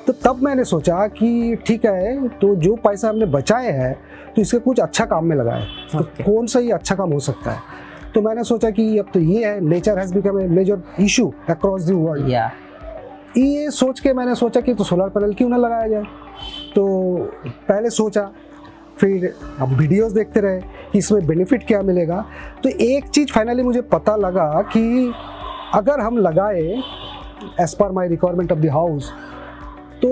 A: तो तब मैंने सोचा कि ठीक है, तो जो पैसा हमने बचाए हैं तो इसके कुछ अच्छा काम में लगाए। तो कौन सा ये अच्छा काम हो सकता है? तो मैंने सोचा कि अब तो ये है, nature has become a major issue across the world. ये सोच के मैंने सोचा कि तो सोलर पैनल क्यों ना लगाया जाए। तो पहले सोचा, फिर अब वीडियोस देखते रहे कि इसमें बेनिफिट क्या मिलेगा। तो एक चीज़ फाइनली मुझे पता लगा कि अगर हम लगाए as per my requirement of the house, तो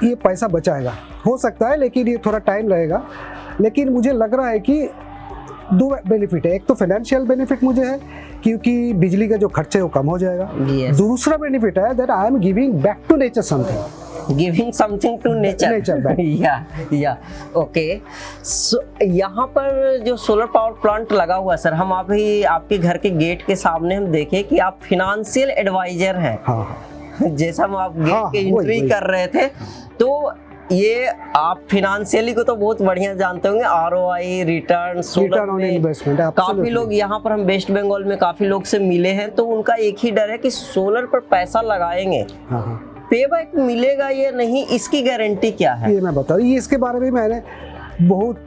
A: ये पैसा बचाएगा। हो सकता है, लेकिन ये थोड़ा टाइम लगेगा। लेकिन मुझे लग रहा है कि 2 बेनिफिट है। एक तो फाइनेंशियल बेनिफिट मुझे है, क्योंकि बिजली का जो खर्चा है वो कम हो जाएगा। दूसरा बेनिफिट है that I am giving back to nature something.
B: Giving something to nature. या ओके। यहाँ पर जो सोलर पावर प्लांट लगा हुआ है सर, हम अभी आपके घर के गेट के सामने हम देखे कि आप फिनेंशियल एडवाइजर हैं।
A: हाँ,
B: जैसा हम आप गेट के एंट्री कर रहे थे, तो ये आप फिनेंशियली को तो बहुत बढ़िया जानते होंगे, ROI रिटर्न ऑन इन्वेस्टमेंट। काफी लोग यहाँ पर, हम वेस्ट बंगाल में काफी लोग से मिले हैं, तो उनका एक ही डर है कि सोलर पर पैसा लगाएंगे, पे बैक मिलेगा या नहीं, इसकी गारंटी क्या है?
A: ये मैं बता रही, इसके बारे में मैंने बहुत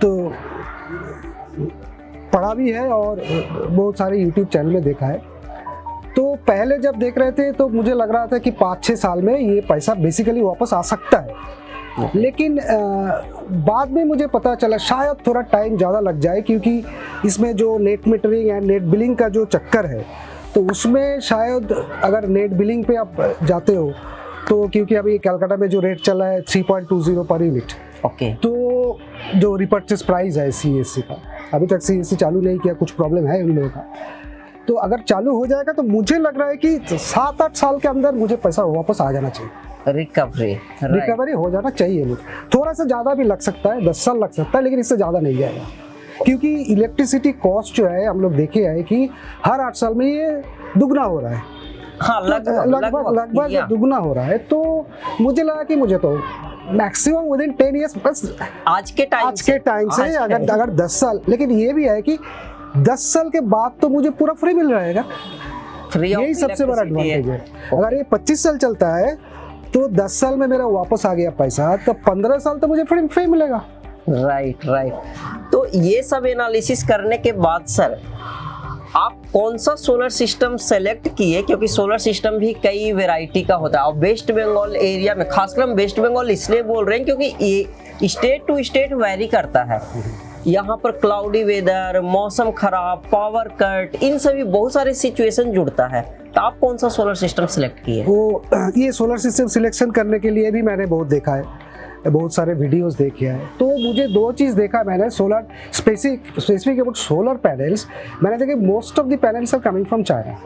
A: पढ़ा भी है और बहुत सारे YouTube चैनल में देखा है। तो पहले जब देख रहे थे तो मुझे लग रहा था कि 5-6 साल में ये पैसा बेसिकली वापस आ सकता है। लेकिन बाद में मुझे पता चला शायद थोड़ा टाइम ज़्यादा लग जाए, क्योंकि इसमें जो net metering and net billing का जो चक्कर है, तो उसमें शायद अगर नेट बिलिंग पे आप जाते हो तो क्योंकि अभी कलकत्ता में जो रेट चल रहा है 3.20 पर यूनिट,
B: ओके
A: तो जो रिपर्चेस प्राइस है CESC का, अभी तक CESC चालू नहीं किया, कुछ प्रॉब्लम है उन लोगों का। तो अगर चालू हो जाएगा तो मुझे लग रहा है कि 7-8 साल के अंदर मुझे पैसा वापस आ जाना चाहिए, रिकवरी हो जाना चाहिए मुझे। थोड़ा सा ज़्यादा भी लग सकता है, 10 साल लग सकता है, लेकिन इससे ज़्यादा नहीं जाएगा, क्योंकि इलेक्ट्रिसिटी कॉस्ट जो है हम लोग देखे है कि हर 8 साल में ये दुगना हो रहा है।
B: हाँ,
A: लगभग दुगना हो रहा है। तो मुझे लगा कि मुझे तो मैक्सिमम विद इन 10 ईयर्स बस
B: आज के टाइम
A: से अगर 10 साल, लेकिन ये भी है कि 10 साल के बाद तो मुझे पूरा फ्री मिल रहेगा, यही सबसे बड़ा एडवांटेज है। अगर ये 25 साल चलता है तो 10 साल में मेरा वापस आ गया पैसा, तो 15 साल तो मुझे फ्री मिलेगा।
B: राइट। तो ये सब एनालिसिस करने के बाद सर आप कौन सा सोलर सिस्टम सेलेक्ट किए, क्योंकि सोलर सिस्टम भी कई वैरायटी का होता है और वेस्ट बंगाल एरिया में, खासकर हम वेस्ट बंगाल इसलिए बोल रहे हैं क्योंकि ये स्टेट टू स्टेट वैरी करता है। यहाँ पर क्लाउडी वेदर, मौसम खराब, पावर कट, इन सभी बहुत सारे सिचुएशन जुड़ता है। तो आप कौन सा सोलर सिस्टम सेलेक्ट किए?
A: वो ये सोलर सिस्टम सिलेक्शन करने के लिए भी मैंने बहुत देखा है, बहुत सारे वीडियोस देखे हैं। तो मुझे 2 चीज़ देखा मैंने solar specific about solar panels. मैंने देखे most of the panels are coming from China.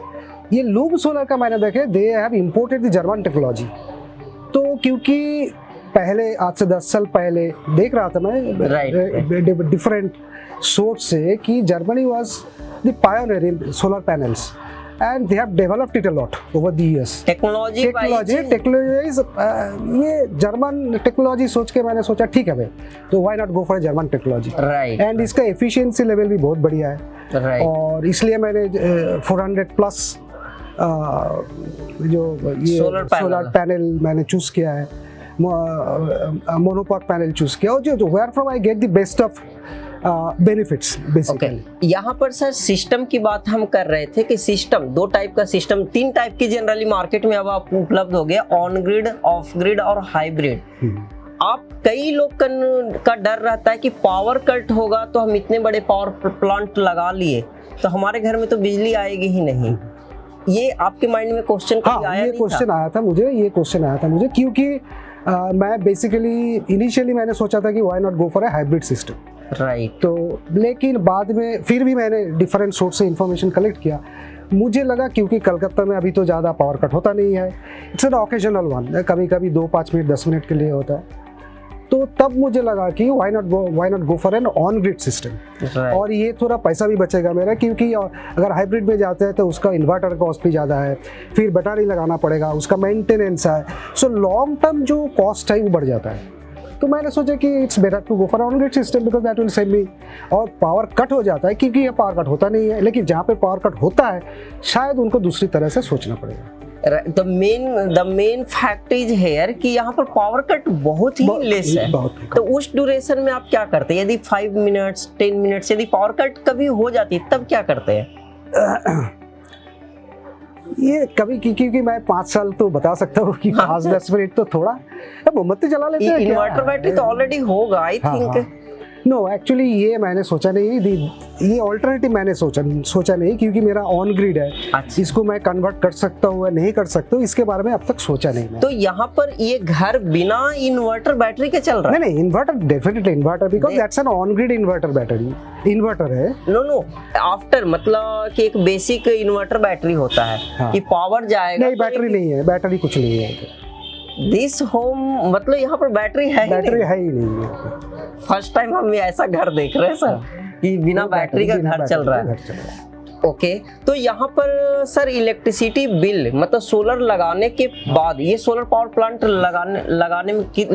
A: ये लूम सोलर का मैंने देखे they have imported the German technology. तो क्योंकि पहले आज से 10 साल पहले देख रहा था मैं डिफरेंट सोर्स से कि Germany was the pioneer in solar panels and they have developed it a lot over the years.
B: Technology
A: ये जर्मन टेक्नोलॉजी सोच के मैंने सोचा ठीक है भाई, तो why not go for German technology.
B: Right.
A: And इसका एफिशिएंसी लेवल भी बहुत बढ़िया है।
B: राइट।
A: और इसलिए मैंने 400 प्लस जो ये सोलर पैनल मैंने चूज किया है, मोनोपॉट पैनल चूज किया, और जो where from I get the best of benefits basically.
B: यहाँ पर सर सिस्टम की बात हम कर रहे थे कि सिस्टम 2 टाइप का सिस्टम, 3 टाइप की जनरली मार्केट में अब आपको उपलब्ध हो गया, ऑन ग्रिड, ऑफ ग्रिड और हाइब्रिड। आप कई लोग का डर रहता है कि पावर कट होगा तो हम इतने बड़े पावर प्लांट लगा लिए तो हमारे घर में तो बिजली आएगी ही नहीं। ये आपके माइंड में क्वेश्चन आया?
A: ये क्वेश्चन आया था मुझे क्योंकि मैं बेसिकली इनिशियली मैंने सोचा था कि why not go for a hybrid system.
B: Right.
A: तो लेकिन बाद में फिर भी मैंने डिफरेंट सोर्स से इंफॉर्मेशन कलेक्ट किया। मुझे लगा क्योंकि कलकत्ता में अभी तो ज़्यादा पावर कट होता नहीं है, इट्स एन ऑकेजनल वन, कभी कभी 2-5 मिनट 10 मिनट के लिए होता है। तो तब मुझे लगा कि why not go for an on grid system. और ये थोड़ा पैसा भी बचेगा मेरा, क्योंकि अगर हाइब्रिड में जाते हैं तो उसका इन्वर्टर कॉस्ट भी ज़्यादा है, फिर बैटरी लगाना पड़ेगा, उसका मेंटेनेंस है, सो लॉन्ग टर्म जो कॉस्ट है वो बढ़ जाता है। तो मैंने सोचा कि it's better to go for on grid system because that will save me. और पावर कट हो जाता है क्योंकि ये पावर कट होता नहीं है, लेकिन जहाँ पे पावर कट होता है शायद उनको दूसरी तरह से सोचना पड़ेगा।
B: The main fact is here कि यहाँ पर पावर कट बहुत ही लेस है। तो उस ड्यूरेशन में आप क्या करते हैं? यदि 5 मिनट्स 10 मिनट्स यदि पावर कट कभी हो जाती है तब क्या करते हैं?
A: ये कभी क्योंकि मैं 5 साल तो बता सकता हूँ कि 5-10 मिनट तो थोड़ा मोमबत्ती जला लेते हैं।
B: इन्वर्टर बैटरी तो ऑलरेडी होगा आई थिंक।
A: नो एक्चुअली ये मैंने सोचा नहीं, ये ऑल्टरनेटिव मैंने सोचा नहीं क्योंकि मेरा ऑन ग्रिड है।
B: अच्छा।
A: इसको मैं कन्वर्ट कर सकता हूँ या नहीं कर सकता हूँ, इसके बारे में अब तक सोचा नहीं मैं।
B: तो यहाँ पर ये घर बिना इन्वर्टर बैटरी के चल रहा है?
A: नहीं inverter, definitely inverter, because that's an on grid inverter battery, inverter है।
B: नो आफ्टर मतलब कि एक बेसिक इन्वर्टर बैटरी होता है। हाँ। कि पावर जाएगा।
A: नहीं बैटरी नहीं है, बैटरी कुछ नहीं है।
B: दिस होम मतलब यहाँ पर बैटरी है
A: ही नहीं है।
B: फर्स्ट टाइम हम ऐसा घर देख रहे हैं सर कि बिना बैटरी का घर चल रहा है। ओके। तो यहाँ पर सर इलेक्ट्रिसिटी बिल मतलब सोलर लगाने के बाद ये सोलर पावर प्लांट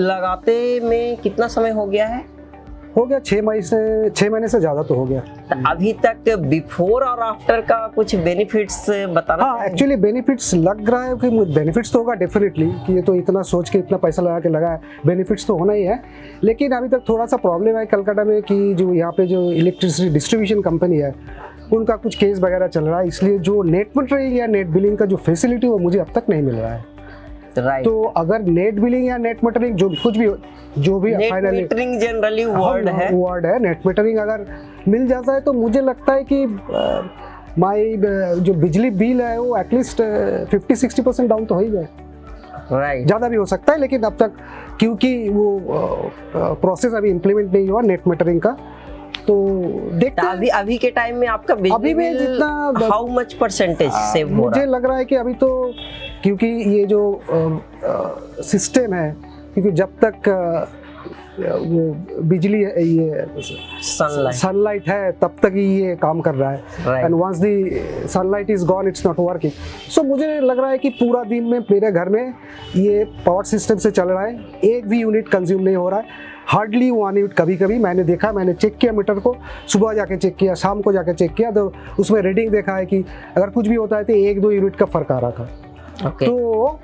B: लगाते में कितना समय हो गया है?
A: हो गया 6 महीने से ज़्यादा तो हो गया।
B: अभी तक बिफोर और आफ्टर का कुछ बेनिफिट्स बताना?
A: हाँ एक्चुअली बेनिफिट्स लग रहा है कि बेनिफिट्स तो होगा डेफिनेटली, कि ये तो इतना सोच के इतना पैसा लगा के लगाया, बेनिफिट्स तो होना ही है। लेकिन अभी तक थोड़ा सा प्रॉब्लम है कलकत्ता में कि जो यहाँ पे जो इलेक्ट्रिसिटी डिस्ट्रीब्यूशन कंपनी है उनका कुछ केस वगैरह चल रहा है, इसलिए जो नेट मीटरिंग या नेट बिलिंग का जो फैसिलिटी वो मुझे अब तक नहीं मिल रहा है।
B: Right.
A: तो अगर नेट बिलिंग या नेट मीटरिंग जो भी फाइनली
B: मीटरिंग जनरली वर्ड
A: है, नेट मीटरिंग अगर मिल जाता है तो मुझे लगता है कि माई जो बिजली बिल है वो एटलीस्ट 50-60% डाउन तो हो ही जाए।
B: राइट।
A: ज़्यादा भी हो सकता है, लेकिन अब तक क्योंकि वो प्रोसेस अभी इम्प्लीमेंट नहीं हुआ नेट मीटरिंग का, तो देखते हैं।
B: अभी के टाइम में आपका
A: अभी
B: बिजली
A: में
B: बिल
A: जितना
B: हाउ मच परसेंटेज सेव हो
A: मुझे
B: रहा
A: लग रहा है कि अभी तो, क्योंकि ये जो सिस्टम है, क्योंकि जब तक वो बिजली ये
B: सनलाइट?
A: सनलाइट है तब तक ही ये काम कर रहा है,
B: Right.
A: And once the sunlight is gone it's not working. So मुझे लग रहा है कि पूरा दिन में मेरे घर में ये पावर सिस्टम से चल रहा है, एक भी यूनिट कंज्यूम नहीं हो रहा है, हार्डली 1 यूनिट। कभी कभी मैंने देखा, मैंने चेक किया मीटर को, सुबह जाके चेक किया, शाम को जाके चेक किया, तो उसमें रीडिंग देखा है कि अगर कुछ भी होता है तो 1-2 यूनिट का फर्क आ रहा था।
B: ओके।
A: तो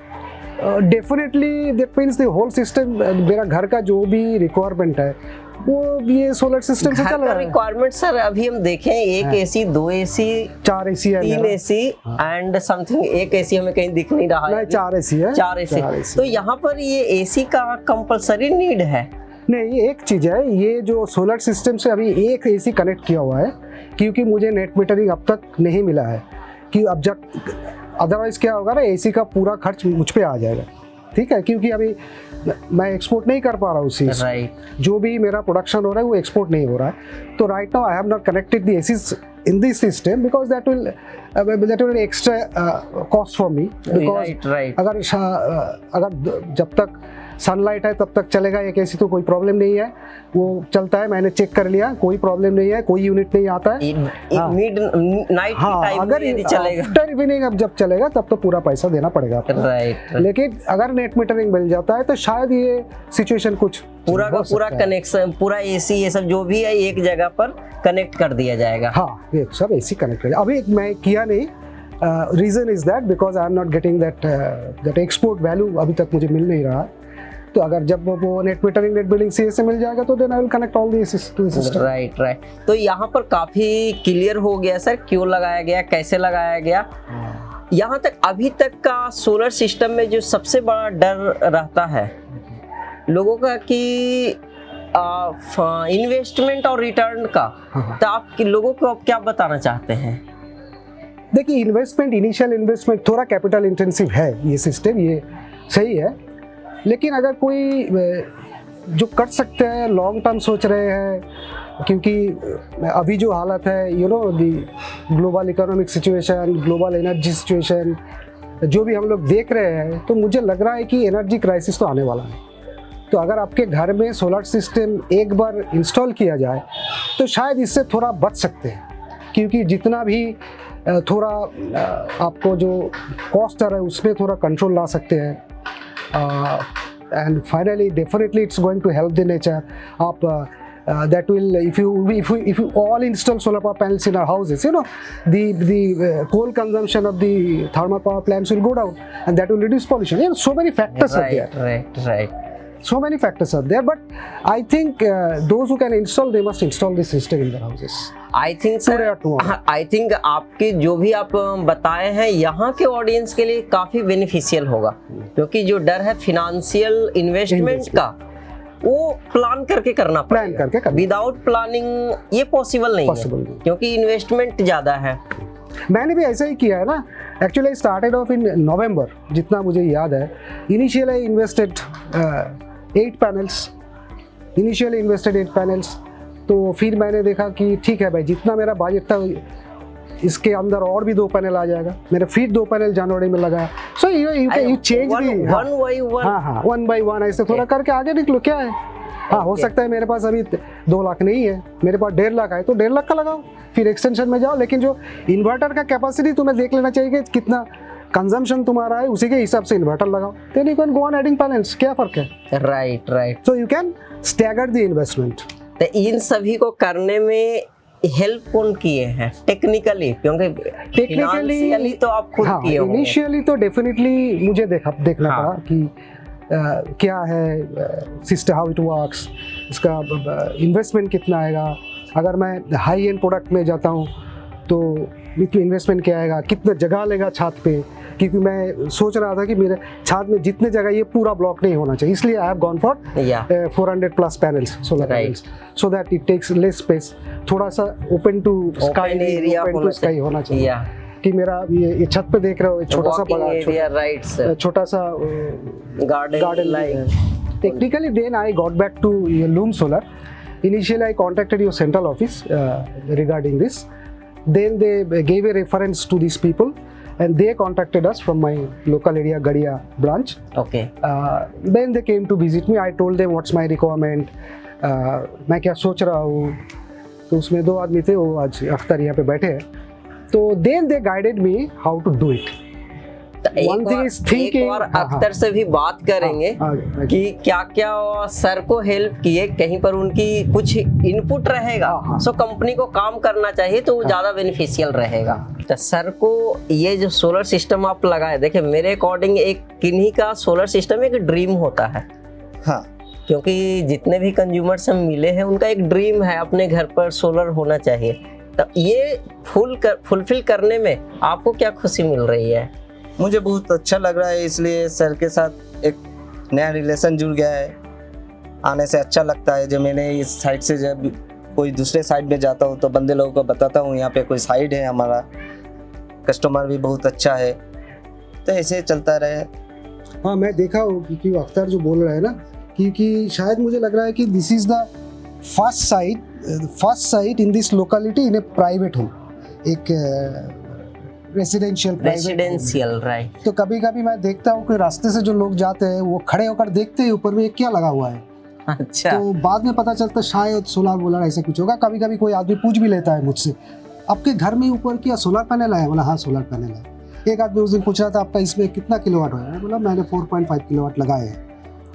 A: definitely that means the whole system, मेरा घर का जो भी रिक्वायरमेंट है वो ये सोलर सिस्टम से
B: घर
A: चल
B: का
A: रहा है।
B: रिक्वायरमेंट सर, अभी हम देखें 1 एसी, 2 एसी,
A: 4 एसी है
B: 3
A: मेरा।
B: एसी एंड समथिंग, 1 एसी हमें कहीं दिख नहीं रहा है।
A: नहीं, 4 एसी है।
B: 4 एसी। तो यहाँ पर ये एसी का कंपलसरी नीड है?
A: नहीं, एक चीज़ है, ये जो सोलर सिस्टम से अभी एक एसी कनेक्ट किया हुआ है, क्योंकि मुझे नेट मीटरिंग अब तक नहीं मिला है कि अब जब, अदरवाइज क्या होगा ना, एसी का पूरा खर्च मुझ पे आ जाएगा, ठीक है, क्योंकि अभी मैं एक्सपोर्ट नहीं कर पा रहा हूँ उसी से।
B: राइट।
A: जो भी मेरा प्रोडक्शन हो रहा है वो एक्सपोर्ट नहीं हो रहा है। तो right now I have not connected the ACs in this system because that will extra cost for me, because
B: right.
A: अगर जब तक सनलाइट है तब तक चलेगा एक एसी, तो कोई प्रॉब्लम नहीं है, वो चलता है, मैंने चेक कर लिया, कोई प्रॉब्लम नहीं है, कोई यूनिट नहीं आता है। हाँ।
B: मिड नाइट
A: हाँ,
B: टाइम
A: अगर
B: में यदि चलेगा,
A: आफ्टर इवनिंग अब जब चलेगा तब तो पूरा पैसा देना पड़ेगा आपको।
B: राइट।
A: लेकिन अगर नेट मीटरिंग मिल जाता है तो शायद ये सिचुएशन कुछ
B: पूरा का
A: हो
B: पूरा
A: सकता है।
B: कनेक्शन, पूरा एसी ये सब जो भी है एक जगह पर कनेक्ट कर दिया जाएगा।
A: हाँ, ये सब एसी कनेक्टेड है। अभी मैं किया नहीं, reason is that because I am not getting that export value, अभी तक मुझे मिल नहीं रहा। तो अगर जब वो नेट मीटरिंग, नेट बिलिंग से मिल जाएगा तो then I will connect all the system.
B: Right right. तो यहाँ पर काफी क्लियर हो गया सर, क्यों लगाया गया, कैसे लगाया गया। यहाँ तक अभी तक का सोलर सिस्टम में जो सबसे बड़ा डर रहता है लोगों का कि इन्वेस्टमेंट और रिटर्न का, तो आप लोगों को आप क्या बताना चाहते हैं?
A: देखिए, इन्वेस्टमेंट, इनिशियल इन्वेस्टमेंट थोड़ा कैपिटल इंटेंसिव है ये सिस्टम, ये सही है, लेकिन अगर कोई जो कर सकते हैं, लॉन्ग टर्म सोच रहे हैं, क्योंकि अभी जो हालत है, you know, the global economic situation, global energy situation जो भी हम लोग देख रहे हैं, तो मुझे लग रहा है कि एनर्जी क्राइसिस तो आने वाला है। तो अगर आपके घर में सोलर सिस्टम एक बार इंस्टॉल किया जाए तो शायद इससे थोड़ा बच सकते हैं, क्योंकि जितना भी थोड़ा आपको जो कॉस्ट आ रहा है उसमें थोड़ा कंट्रोल ला सकते हैं। And finally, definitely it's going to help the nature. That will, if you all install solar power panels in our houses, you know, the coal consumption of the thermal power plants will go down, and that will reduce pollution. You know, so many factors are there.
B: Right.
A: So many factors are there, but I think those who can install, they must install this system in their houses.
B: I think sir, I think आपके जो भी आप बताए हैं यहाँ के audience के लिए काफी बेनिफिशियल होगा, क्योंकि जो डर है फिनेंशियल इन्वेस्टमेंट का, वो प्लान करके करना पड़ेगा। विदाउट प्लानिंग ये पॉसिबल नहीं है, क्योंकि इन्वेस्टमेंट ज्यादा है।
A: मैंने भी ऐसा ही किया है ना। एक्चुअली आई स्टार्टेड ऑफ इन नवंबर, जितना मुझे याद है। Initially I invested 8 panels, initially invested 8 panels. तो फिर मैंने देखा कि ठीक है भाई, जितना मेरा बजट था इसके अंदर और भी 2 पैनल आ जाएगा। मेरे फिर 2 पैनल जनवरी में लगाया। So you change one by one ऐसे थोड़ा करके आगे निकलो। क्या है, हाँ, हो सकता है मेरे पास अभी 2 लाख नहीं है, मेरे पास 1.5 लाख है, तो 1.5 लाख का लगाओ, फिर एक्सटेंशन में जाओ। लेकिन जो इन्वर्टर का कैपेसिटी तुम्हें देख लेना चाहिए कि कितना कंजम्पशन तुम्हारा है, उसी के हिसाब से इन्वर्टर लगाओ। Then you can go on adding panels. क्या फर्क है?
B: Right.
A: So you can stagger the investment.
B: तो इन सभी को करने में हेल्प कौन किए हैं टेक्निकली? क्योंकि टेक्निकली तो आप खुद किए होंगे।
A: इनिशियली तो डेफिनेटली मुझे देखना पड़ा कि क्या है सिस्टम, हाउ इट वर्क्स, इसका इन्वेस्टमेंट कितना आएगा। अगर मैं हाई एंड प्रोडक्ट में जाता हूँ तो इन्वेस्टमेंट क्या आएगा, कितना जगह लेगा छत पे, क्योंकि मैं सोच रहा था कि मेरे छत में जितने जगह ये पूरा ब्लॉक नहीं होना चाहिए, इसलिए I have gone for 400+ panels, solar panels, so that it takes less space. थोड़ा सा ओपन टू स्काई एरिया होना चाहिए, कि मेरा ये छत पे देख रहे हो, छोटा सा
B: Walking area, right, sir.
A: छोटा सा
B: Garden like.
A: Technically, then I got back to Loom Solar. Initially, I contacted your central office regarding this. Then they gave a reference to these people, and they contacted us from my local area, Gadia branch.
B: Okay.
A: Then they came to visit me. I told them what's my requirement. मैं क्या सोच रहा हूँ. तो उसमें 2 आदमी थे, वो आज अख्तर यहाँ पे बैठे हैं. तो then they guided me how to do it. One thing is thinking.
B: एक और अख्तर से भी बात करेंगे कि क्या क्या सर को हेल्प किए, कहीं पर उनकी कुछ इनपुट रहेगा, सो कंपनी को काम करना चाहिए तो वो ज़्यादा बेनिफिशियल रहेगा. तो सर को ये जो सोलर सिस्टम आप लगाए, देखिए मेरे अकॉर्डिंग एक किन्हीं का सोलर सिस्टम एक ड्रीम होता है.
C: हाँ,
B: क्योंकि जितने भी कंज्यूमर से मिले हैं उनका एक ड्रीम है अपने घर पर सोलर होना चाहिए. तो ये फुलफिल करने में आपको क्या खुशी मिल रही है?
C: मुझे बहुत अच्छा लग रहा है, इसलिए सर के साथ एक नया रिलेशन जुड़ गया है. आने से अच्छा लगता है. जब मैंने इस साइड से जब कोई दूसरे साइड में जाता हूँ तो बंदे लोगों को बताता हूँ यहाँ पे कोई साइड है हमारा. कस्टमर भी बहुत अच्छा है, तो ऐसे चलता रहे.
A: हाँ, मैं देखा हूँ क्योंकि अख्तर जो बोल रहा है ना, क्योंकि शायद मुझे लग रहा है कि this is the first sight in this locality in A private home, एक
B: रेसिडेंशियल, राइट.
A: तो कभी कभी मैं देखता हूँ कि रास्ते से जो लोग जाते हैं वो खड़े होकर देखते हैं ऊपर में ये क्या लगा हुआ है.
B: अच्छा.
A: तो बाद में पता चलता है शायद सोलर वोलर ऐसा कुछ होगा. कभी कभी कोई आदमी पूछ भी लेता है मुझसे, आपके घर में ऊपर क्या सोलर पैनल है? बोला हाँ, सोलर पैनल है. एक आदमी उस दिन पूछ रहा था आपका इसमें कितना किलोवाट हो रहा है? बोला मैंने 4.5 किलोवाट लगाए हैं.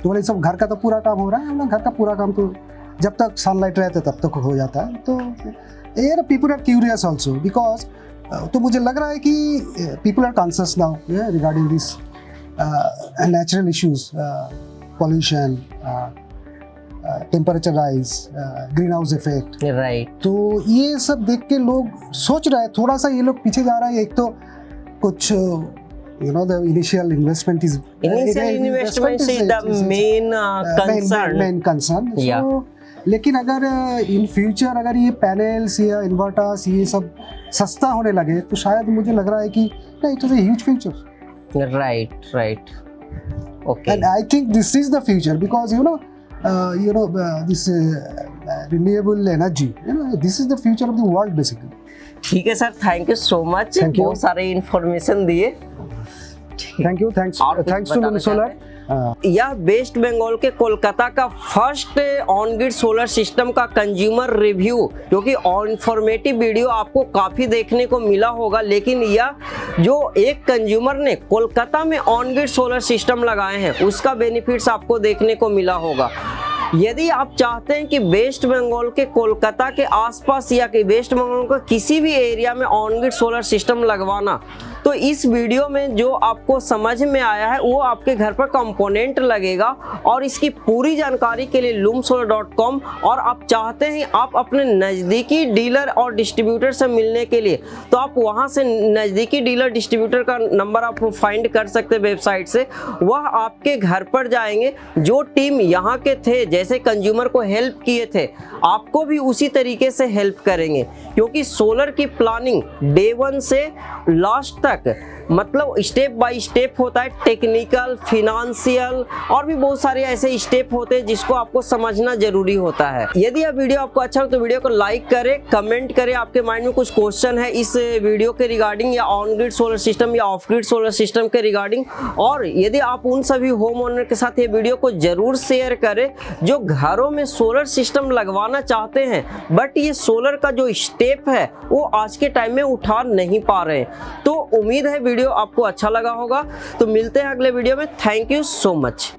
A: तो बोले सब घर का तो पूरा काम हो रहा है. बोला घर का पूरा काम तो जब तक सनलाइट रहते तब तक हो जाता है. तो ये people are curious also because. तो मुझे लग रहा है कि people are conscious now regarding this natural issues, pollution, temperature rise, green house effect,
B: right.
A: तो ये सब देख के लोग सोच रहे हैं. थोड़ा सा ये लोग पीछे जा रहा है. एक तो कुछ the initial investment is the main concern.
B: Yeah.
A: So, लेकिन अगर इन फ्यूचर अगर ये पैनल्स या इन्वर्टर्स ये सब सस्ता होने लगे तो शायद मुझे लग रहा है कि it is a huge future.
B: Right. Okay.
A: And I think this is the future because this renewable energy, this is the future of the world basically.
B: ठीक है sir, thank you so much. बहुत सारे information दिए.
A: Thanks to Loom Solar.
B: यह वेस्ट बंगाल के कोलकाता का first on grid solar system का consumer review, क्योंकि इंफॉर्मेटिव वीडियो आपको काफी देखने को मिला होगा, लेकिन यह जो एक कंज्यूमर ने कोलकाता में ऑन ग्रिड सोलर सिस्टम लगाए हैं उसका बेनिफिट्स आपको देखने को मिला होगा. यदि आप चाहते हैं कि वेस्ट बंगाल के कोलकाता के आसपास या कि वेस्ट बंगाल के किसी भी एरिया में ऑन ग्रिड सोलर सिस्टम लगवाना, तो इस वीडियो में जो आपको समझ में आया है वो आपके घर पर कंपोनेंट लगेगा. और इसकी पूरी जानकारी के लिए loomsolar.com, और आप चाहते हैं आप अपने नज़दीकी डीलर और डिस्ट्रीब्यूटर से मिलने के लिए, तो आप वहां से नज़दीकी डीलर डिस्ट्रीब्यूटर का नंबर आप फाइंड कर सकते हैं वेबसाइट से. वह आपके घर पर जाएंगे. जो टीम यहाँ के थे, जैसे कंज्यूमर को हेल्प किए थे, आपको भी उसी तरीके से हेल्प करेंगे, क्योंकि सोलर की प्लानिंग डे 1 से लास्ट तक मतलब स्टेप बाय स्टेप होता है. टेक्निकल, फिनेंशियल और भी बहुत सारे ऐसे स्टेप होते हैं जिसको आपको समझना जरूरी होता है. यदि यह वीडियो आपको अच्छा हो तो वीडियो को लाइक करें, कमेंट करें. आपके माइंड में कुछ क्वेश्चन है इस वीडियो के रिगार्डिंग या ऑन ग्रिड सोलर सिस्टम या ऑफ ग्रिड सोलर सिस्टम के रिगार्डिंग. और यदि आप उन सभी होम ओनर के साथ ये वीडियो को जरूर शेयर करें जो घरों में सोलर सिस्टम लगवाना चाहते हैं, बट ये सोलर का जो स्टेप है वो आज के टाइम में उठा नहीं पा रहे हैं. तो उम्मीद है वीडियो आपको अच्छा लगा होगा. तो मिलते हैं अगले वीडियो में. Thank you so much.